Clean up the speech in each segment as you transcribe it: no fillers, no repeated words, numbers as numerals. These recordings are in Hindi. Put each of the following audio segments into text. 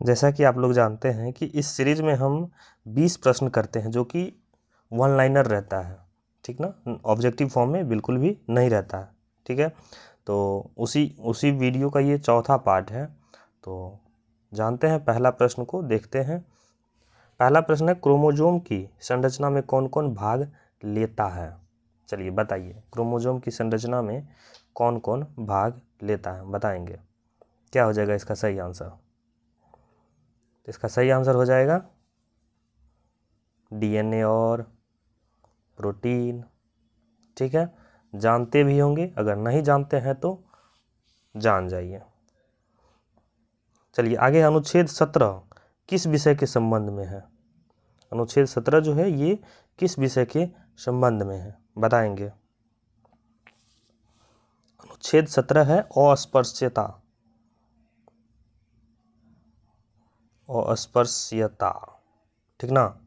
जैसा कि आप लोग जानते हैं कि इस सीरीज में हम 20 प्रश्न करते हैं जो कि वन लाइनर रहता है, ठीक ना, ऑब्जेक्टिव फॉर्म में बिल्कुल भी नहीं रहता है, ठीक है। तो उसी वीडियो का ये चौथा पार्ट है। तो जानते हैं पहला प्रश्न को, देखते हैं। पहला प्रश्न है, क्रोमोसोम की संरचना में कौन कौन भाग लेता है? चलिए बताइए, क्रोमोसोम की संरचना में कौन कौन भाग लेता है, बताएंगे। क्या हो जाएगा इसका सही आंसर? तो इसका सही आंसर हो जाएगा डीएनए और प्रोटीन, ठीक है। जानते भी होंगे, अगर नहीं जानते हैं तो जान जाइए। चलिए आगे, अनुच्छेद 17 किस विषय के संबंध में है? अनुच्छेद 17 जो है ये किस विषय के संबंध में है, बताएंगे। अनुच्छेद 17 है अस्पृश्यता, अस्पृश्यता, ठीक ना,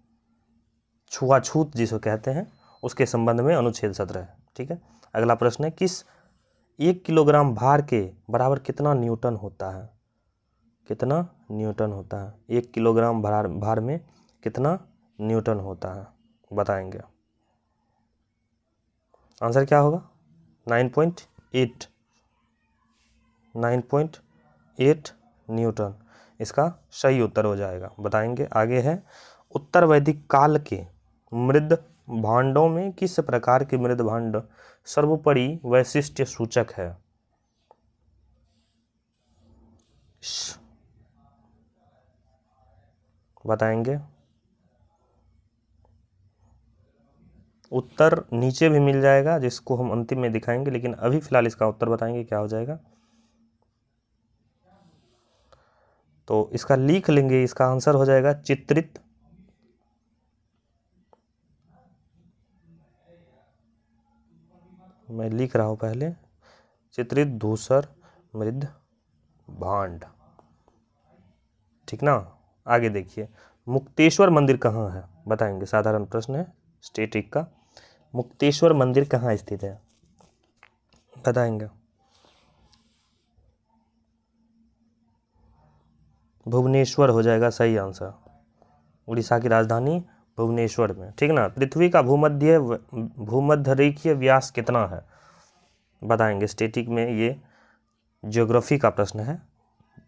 छुआछूत जिसको कहते हैं, उसके संबंध में अनुच्छेद 17 है, ठीक है। अगला प्रश्न है, किस 1 किलोग्राम भार के बराबर कितना न्यूटन होता है? कितना न्यूटन होता है? 1 किलोग्राम भार में कितना न्यूटन होता है, बताएंगे। आंसर क्या होगा? 9.8 न्यूटन इसका सही उत्तर हो जाएगा, बताएंगे। आगे है, उत्तर वैदिक काल के मृद भांडों में किस प्रकार के मृद भांड सर्वोपरि वैशिष्ट्य सूचक है? बताएंगे। उत्तर नीचे भी मिल जाएगा जिसको हम अंतिम में दिखाएंगे, लेकिन अभी फिलहाल इसका उत्तर बताएंगे क्या हो जाएगा। तो इसका लिख लेंगे, इसका आंसर हो जाएगा चित्रित मैं लिख रहा हूं पहले, चित्रित धूसर मृद भांड, ठीक ना। आगे देखिए, मुक्तेश्वर मंदिर कहाँ है, बताएंगे। साधारण प्रश्न है स्टैटिक का। मुक्तेश्वर मंदिर कहाँ स्थित है, बताएंगे। भुवनेश्वर हो जाएगा सही आंसर, उड़ीसा की राजधानी भुवनेश्वर में, ठीक ना। पृथ्वी का भूमध्य रेखीय व्यास कितना है, बताएंगे। स्टैटिक में ये ज्योग्राफी का प्रश्न है।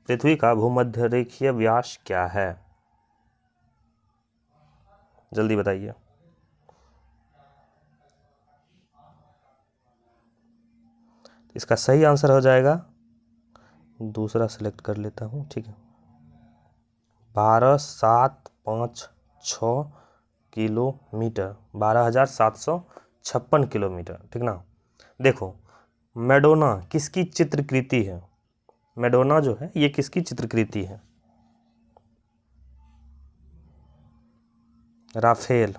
पृथ्वी का भूमध्य रेखीय व्यास क्या है, जल्दी बताइए। इसका सही आंसर हो जाएगा, दूसरा सेलेक्ट कर लेता हूँ, ठीक है, 12,756 किलोमीटर, 12,756 किलोमीटर, ठीक ना। देखो, मैडोना किसकी चित्रकृति है? मैडोना जो है ये किसकी चित्रकृति है? राफेल,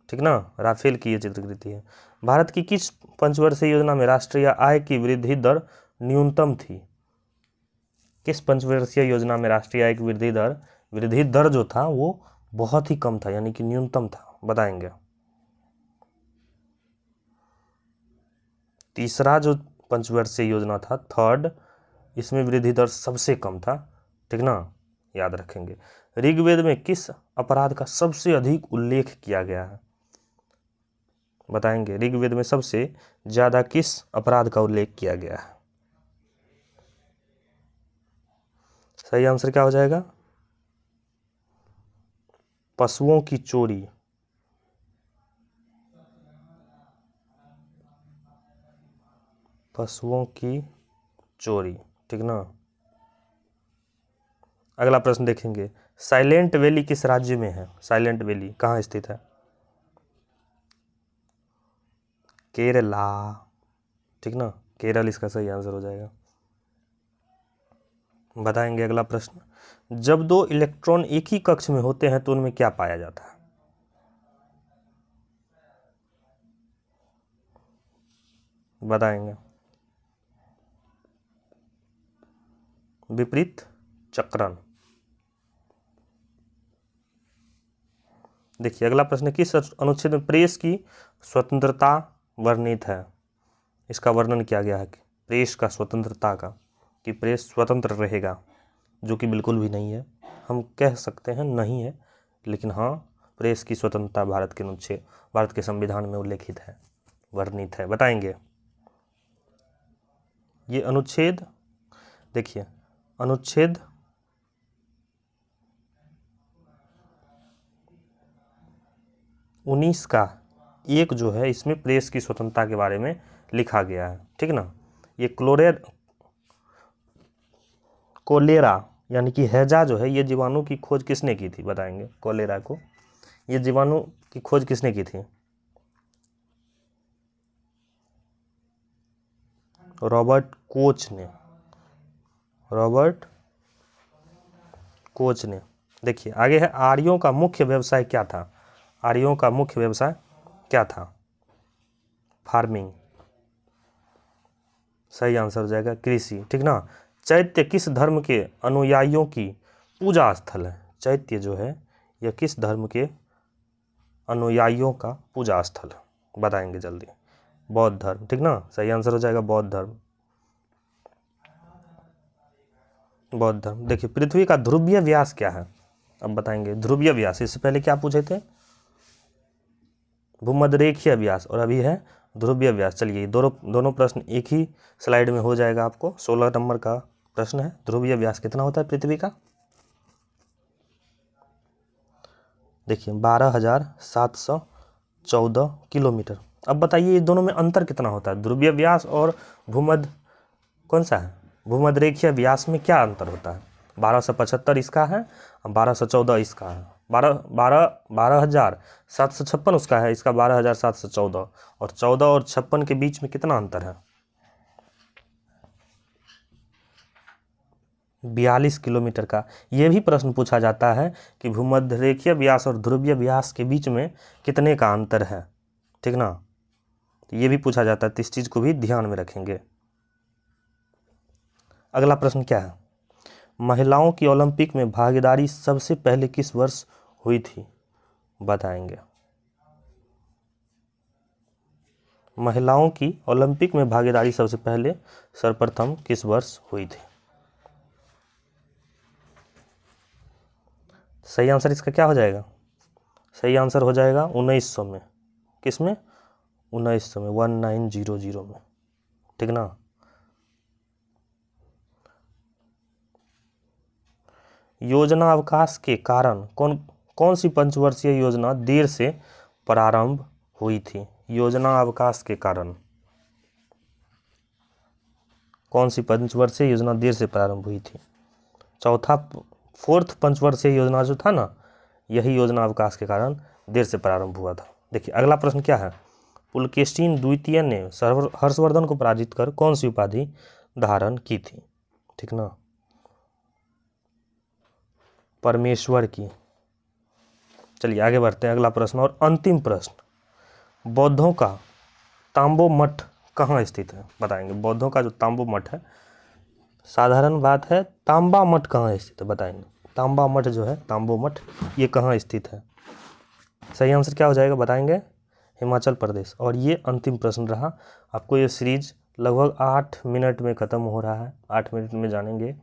ठीक ना, राफेल की ये चित्रकृति है। भारत की किस पंचवर्षीय योजना में राष्ट्रीय आय की वृद्धि दर न्यूनतम थी? किस पंचवर्षीय योजना में राष्ट्रीय आय की वृद्धि दर जो था वो बहुत ही कम था, यानी कि न्यूनतम था, बताएंगे। तीसरा जो पंचवर्षीय योजना था, थर्ड, इसमें वृद्धि दर सबसे कम था, ठीक ना, याद रखेंगे। ऋग्वेद में किस अपराध का सबसे अधिक उल्लेख किया गया है, बताएंगे। ऋग्वेद में सबसे ज्यादा किस अपराध का उल्लेख किया गया है? सही आंसर क्या हो जाएगा? पशुओं की चोरी, पशुओं की चोरी, ठीक ना। अगला प्रश्न देखेंगे, साइलेंट वैली किस राज्य में है? साइलेंट वैली कहाँ स्थित है? केरला, ठीक ना, केरल इसका सही आंसर हो जाएगा, बताएंगे। अगला प्रश्न, जब दो इलेक्ट्रॉन एक ही कक्ष में होते हैं तो उनमें क्या पाया जाता है? बताएंगे। विपरीत चक्रण। देखिए अगला प्रश्न, किस अनुच्छेद में प्रेस की स्वतंत्रता वर्णित है? इसका वर्णन किया गया है प्रेस का स्वतंत्रता का, कि प्रेस स्वतंत्र रहेगा, जो कि बिल्कुल भी नहीं है। हम कह सकते हैं नहीं है, लेकिन हाँ, प्रेस की स्वतंत्रता भारत के संविधान में उल्लेखित है, वर्णित है। बताएंगे ये अनुच्छेद, देखिए अनुच्छेद 19 का एक जो है, इसमें प्रेस की स्वतंत्रता के बारे में लिखा गया है, ठीक ना। ये कोलेरा यानी कि हैजा जो है, ये जीवाणु की खोज किसने की थी? बताएंगे कोलेरा को, ये जीवाणु की खोज किसने की थी? रॉबर्ट कोच ने। देखिए आगे है, आर्यों का मुख्य व्यवसाय क्या था? आर्यों का मुख्य व्यवसाय क्या था? फार्मिंग, सही आंसर हो जाएगा कृषि, ठीक ना। चैत्य किस धर्म के अनुयायियों की पूजा स्थल है? चैत्य जो है यह किस धर्म के अनुयायियों का पूजा स्थल है? बताएंगे जल्दी। बौद्ध धर्म, ठीक ना, सही आंसर हो जाएगा बौद्ध धर्म। बौद्ध धर्म। देखिए पृथ्वी का ध्रुवीय व्यास क्या है? अब बताएंगे ध्रुवीय व्यास। इससे पहले क्या पूछे थे? भूमध्यरेखीय व्यास, और अभी है ध्रुवीय व्यास। चलिए दोनों प्रश्न एक ही स्लाइड में हो जाएगा आपको। 16 नंबर का प्रश्न है, ध्रुवीय व्यास कितना होता है पृथ्वी का? देखिए 12,714 किलोमीटर। अब बताइए ये दोनों में अंतर कितना होता है? ध्रुवीय व्यास और भूमध्य कौन सा है? भूमध्यरेखीय व्यास में क्या अंतर होता है? 1275 इसका है और 1214 इसका है। 12,756 उसका है, इसका 12,714, और 14 और 56 के बीच में कितना अंतर है? 42 किलोमीटर का। ये भी प्रश्न पूछा जाता है कि भूमध्यरेखीय व्यास और ध्रुवीय व्यास के बीच में कितने का अंतर है, ठीक ना। तो ये भी पूछा जाता है, तो इस चीज़ को भी ध्यान में रखेंगे। अगला प्रश्न क्या है? महिलाओं की ओलंपिक में भागीदारी सबसे पहले किस वर्ष हुई थी? बताएंगे। महिलाओं की ओलंपिक में भागीदारी सबसे पहले सर्वप्रथम किस वर्ष हुई थी? सही आंसर इसका क्या हो जाएगा? सही आंसर हो जाएगा 1900 में। किस में? 1900 में, 1900 में, ठीक ना। योजना अवकाश के कारण कौन सी पंचवर्षीय योजना देर से प्रारंभ हुई थी? योजना अवकाश के कारण कौन सी पंचवर्षीय योजना देर से प्रारंभ हुई थी? फोर्थ पंचवर्षीय योजना जो था ना, यही योजना अवकाश के कारण देर से प्रारंभ हुआ था। देखिए अगला प्रश्न क्या है? पुलकेशिन द्वितीय ने हर्षवर्धन को पराजित कर कौन सी उपाधि धारण की थी? ठीक ना, परमेश्वर की। चलिए आगे बढ़ते हैं, अगला प्रश्न और अंतिम प्रश्न। बौद्धों का तांबो मठ कहाँ स्थित है? बताएंगे। बौद्धों का जो तांबो मठ है, साधारण बात है, तांबा मठ कहाँ स्थित है? बताएंगे। तांबा मठ जो है, तांबो मठ, ये कहाँ स्थित है? सही आंसर क्या हो जाएगा? बताएंगे हिमाचल प्रदेश। और ये अंतिम प्रश्न रहा। आपको ये सीरीज लगभग 8 मिनट में ख़त्म हो रहा है। 8 मिनट में जानेंगे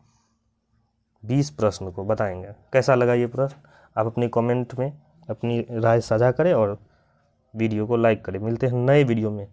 20 प्रश्न को। बताएंगे कैसा लगा ये प्रश्न। आप अपनी कमेंट में अपनी राय साझा करें और वीडियो को लाइक करें। मिलते हैं नए वीडियो में।